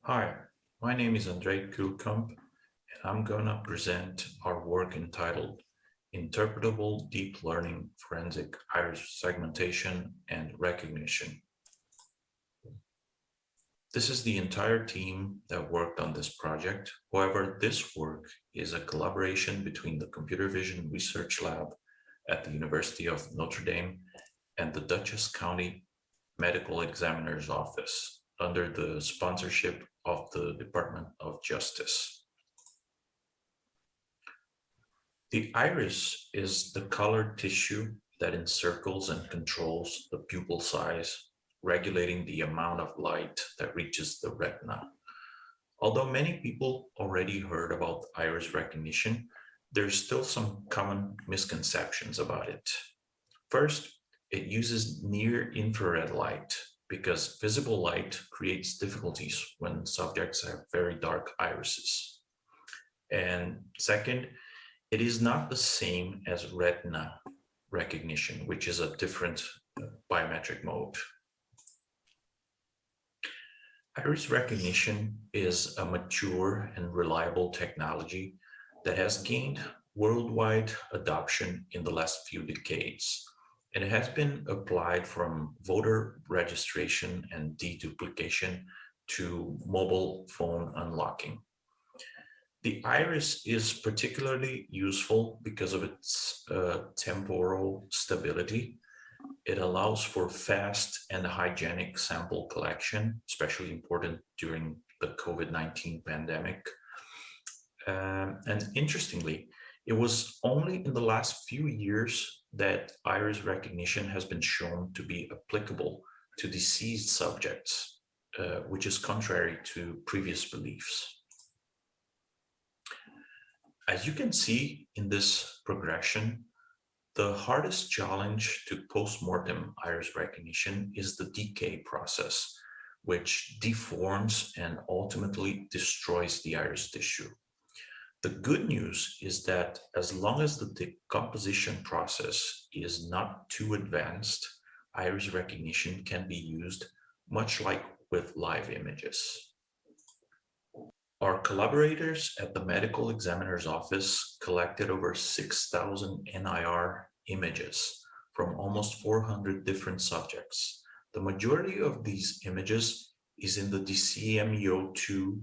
Hi, my name is Andrey Kuehlkamp, and I'm going to present our work entitled Interpretable Deep Learning Forensic Iris Segmentation and Recognition. This is the entire team that worked on this project. However, this work is a collaboration between the Computer Vision Research Lab at the University of Notre Dame and the Dutchess County Medical Examiner's Office under the sponsorship of the Department of Justice. The iris is the colored tissue that encircles and controls the pupil size, regulating the amount of light that reaches the retina. Although many people already heard about iris recognition, there's still some common misconceptions about it. First, it uses near-infrared light because visible light creates difficulties when subjects have very dark irises. And second, it is not the same as retina recognition, which is a different biometric mode. Iris recognition is a mature and reliable technology that has gained worldwide adoption in the last few decades. And it has been applied from voter registration and deduplication to mobile phone unlocking. The iris is particularly useful because of its temporal stability. It allows for fast and hygienic sample collection, especially important during the COVID-19 pandemic. And interestingly, it was only in the last few years that iris recognition has been shown to be applicable to deceased subjects, which is contrary to previous beliefs. As you can see in this progression, the hardest challenge to post-mortem iris recognition is the decay process, which deforms and ultimately destroys the iris tissue. The good news is that as long as the decomposition process is not too advanced, iris recognition can be used much like with live images. Our collaborators at the Medical Examiner's Office collected over 6,000 NIR images from almost 400 different subjects. The majority of these images is in the DCMEO2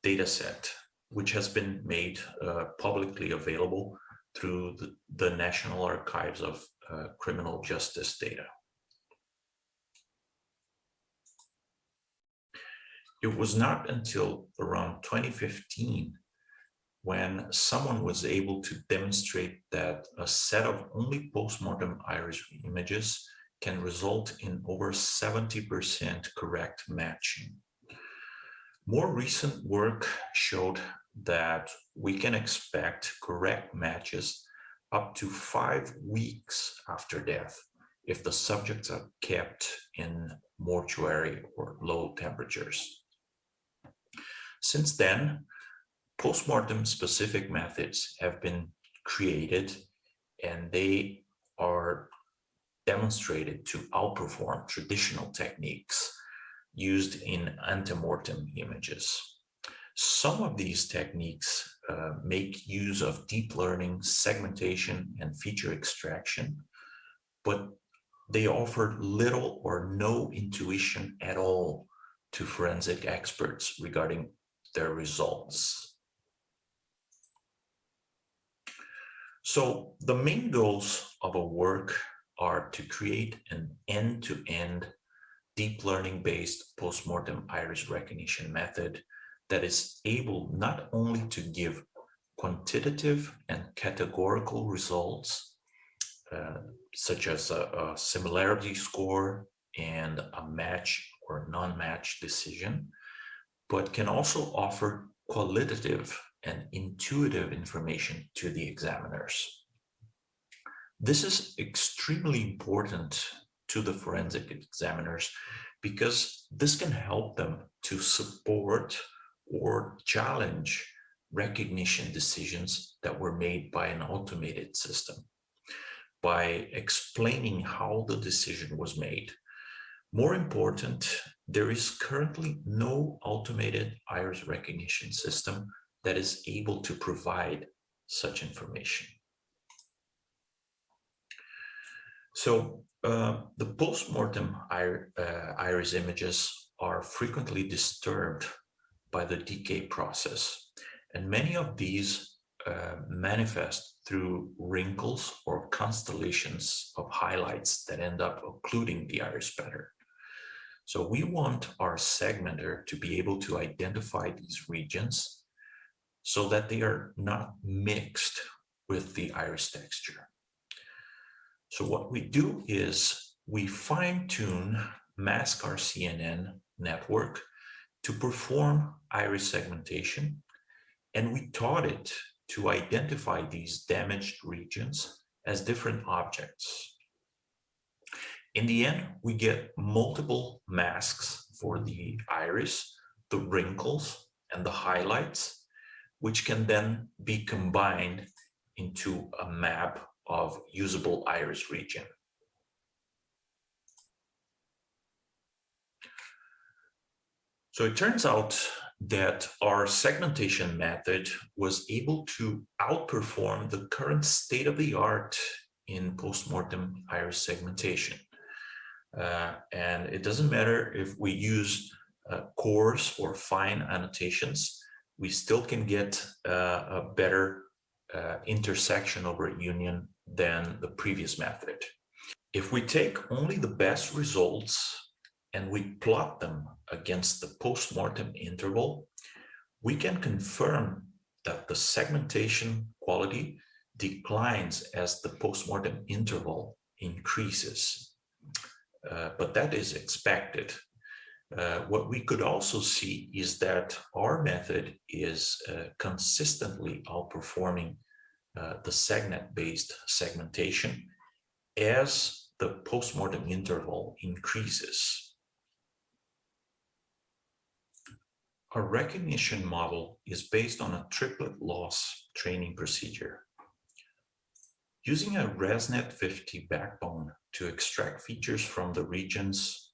dataset, which has been made publicly available through the National Archives of Criminal Justice Data. It was not until around 2015 when someone was able to demonstrate that a set of only postmortem iris images can result in over 70% correct matching. More recent work showed that we can expect correct matches up to 5 weeks after death if the subjects are kept in mortuary or low temperatures. Since then, postmortem specific methods have been created and they are demonstrated to outperform traditional techniques used in antemortem images. Some of these techniques make use of deep learning, segmentation, and feature extraction, but they offer little or no intuition at all to forensic experts regarding their results. So the main goals of a work are to create an end-to-end deep learning-based postmortem iris recognition method that is able not only to give quantitative and categorical results, such as a similarity score and a match or non-match decision, but can also offer qualitative and intuitive information to the examiners. This is extremely important to the forensic examiners because this can help them to support or challenge recognition decisions that were made by an automated system by explaining how the decision was made. More important, there is currently no automated iris recognition system that is able to provide such information. So the post-mortem iris images are frequently disturbed by the decay process, and many of these manifest through wrinkles or constellations of highlights that end up occluding the iris pattern. So we want our segmenter to be able to identify these regions so that they are not mixed with the iris texture. So what we do is we fine-tune mask our CNN network to perform iris segmentation, and we taught it to identify these damaged regions as different objects. In the end, we get multiple masks for the iris, the wrinkles, and the highlights, which can then be combined into a map of usable iris region. So it turns out that our segmentation method was able to outperform the current state-of-the-art in postmortem iris segmentation. And it doesn't matter if we use coarse or fine annotations, we still can get a better intersection over union than the previous method. If we take only the best results and we plot them against the post-mortem interval, we can confirm that the segmentation quality declines as the post-mortem interval increases. But that is expected. What we could also see is that our method is consistently outperforming the segment-based segmentation as the post-mortem interval increases. Our recognition model is based on a triplet loss training procedure. Using a ResNet50 backbone to extract features from the regions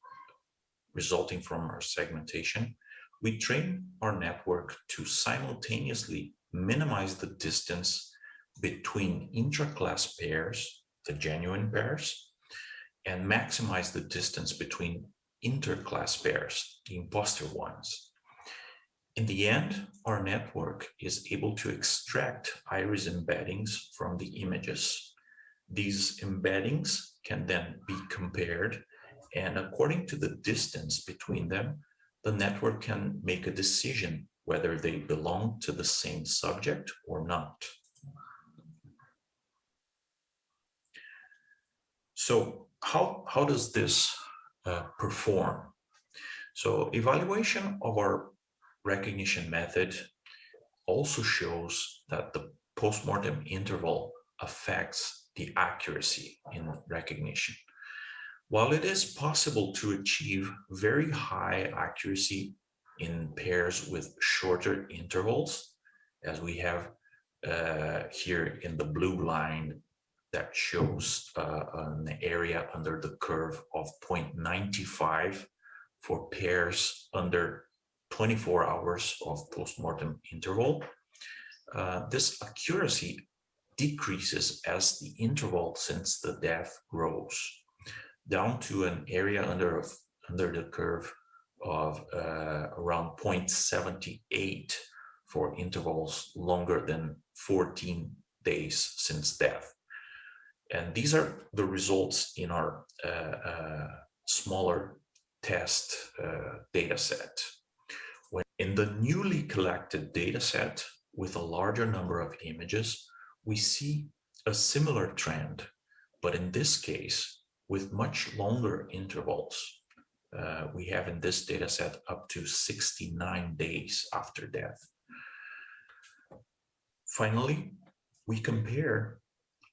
resulting from our segmentation, we train our network to simultaneously minimize the distance between intra-class pairs, the genuine pairs, and maximize the distance between inter-class pairs, the imposter ones. In the end, our network is able to extract iris embeddings from the images. These embeddings can then be compared, and according to the distance between them, the network can make a decision whether they belong to the same subject or not. So how does this perform? So evaluation of our recognition method also shows that the postmortem interval affects the accuracy in recognition. While it is possible to achieve very high accuracy in pairs with shorter intervals, as we have here in the blue line that shows an area under the curve of 0.95 for pairs under 24 hours of postmortem interval. This accuracy decreases as the interval since the death grows, down to an area under the curve of around 0.78 for intervals longer than 14 days since death. And these are the results in our smaller test data set. When in the newly collected data set with a larger number of images, we see a similar trend, but in this case, with much longer intervals. We have in this data set up to 69 days after death. Finally, we compare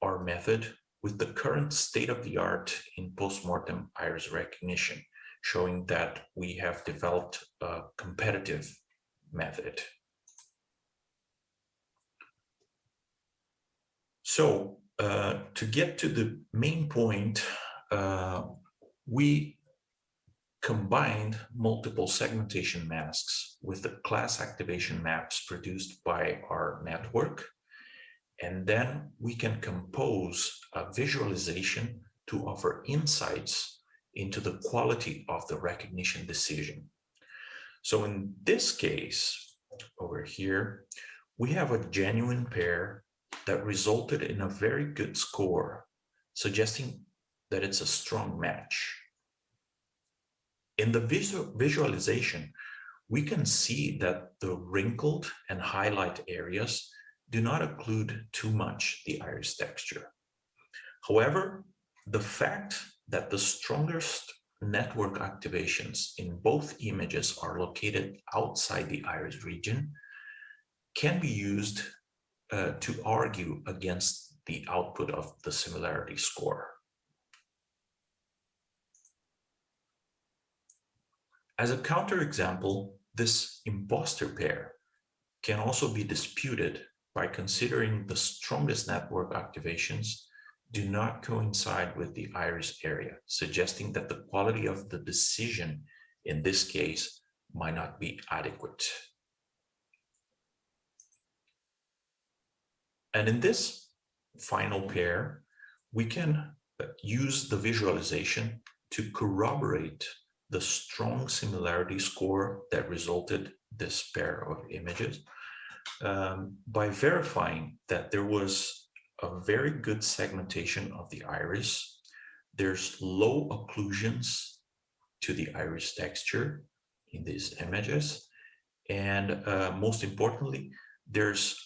our method with the current state-of-the-art in postmortem iris recognition, showing that we have developed a competitive method. So to get to the main point, we combined multiple segmentation masks with the class activation maps produced by our network. And then we can compose a visualization to offer insights into the quality of the recognition decision. So in this case, over here, we have a genuine pair that resulted in a very good score, suggesting that it's a strong match. In the visualization, we can see that the wrinkled and highlight areas do not occlude too much the iris texture. However, the fact that the strongest network activations in both images are located outside the iris region can be used to argue against the output of the similarity score. As a counterexample, this imposter pair can also be disputed by considering the strongest network activations do not coincide with the iris area, suggesting that the quality of the decision in this case might not be adequate. And in this final pair, we can use the visualization to corroborate the strong similarity score that resulted this pair of images by verifying that there was a very good segmentation of the iris. There's low occlusions to the iris texture in these images. And most importantly, there's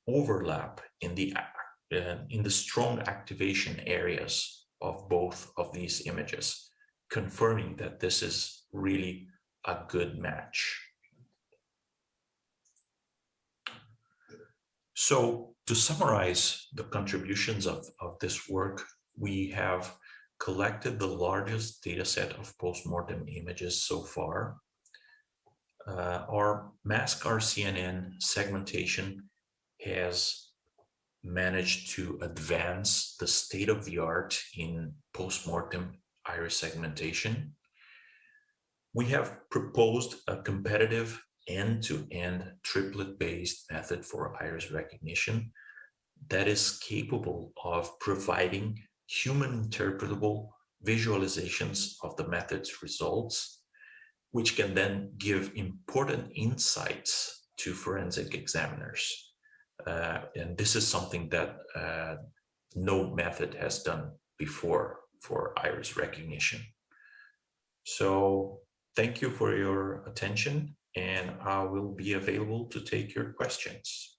overlap in the strong activation areas of both of these images, confirming that this is really a good match. So to summarize the contributions of this work, we have collected the largest data set of postmortem images so far. Our mask RCNN segmentation has managed to advance the state of the art in postmortem iris segmentation. We have proposed a competitive end-to-end triplet-based method for iris recognition that is capable of providing human interpretable visualizations of the method's results, which can then give important insights to forensic examiners. And this is something that no method has done before for iris recognition. So thank you for your attention, and I will be available to take your questions.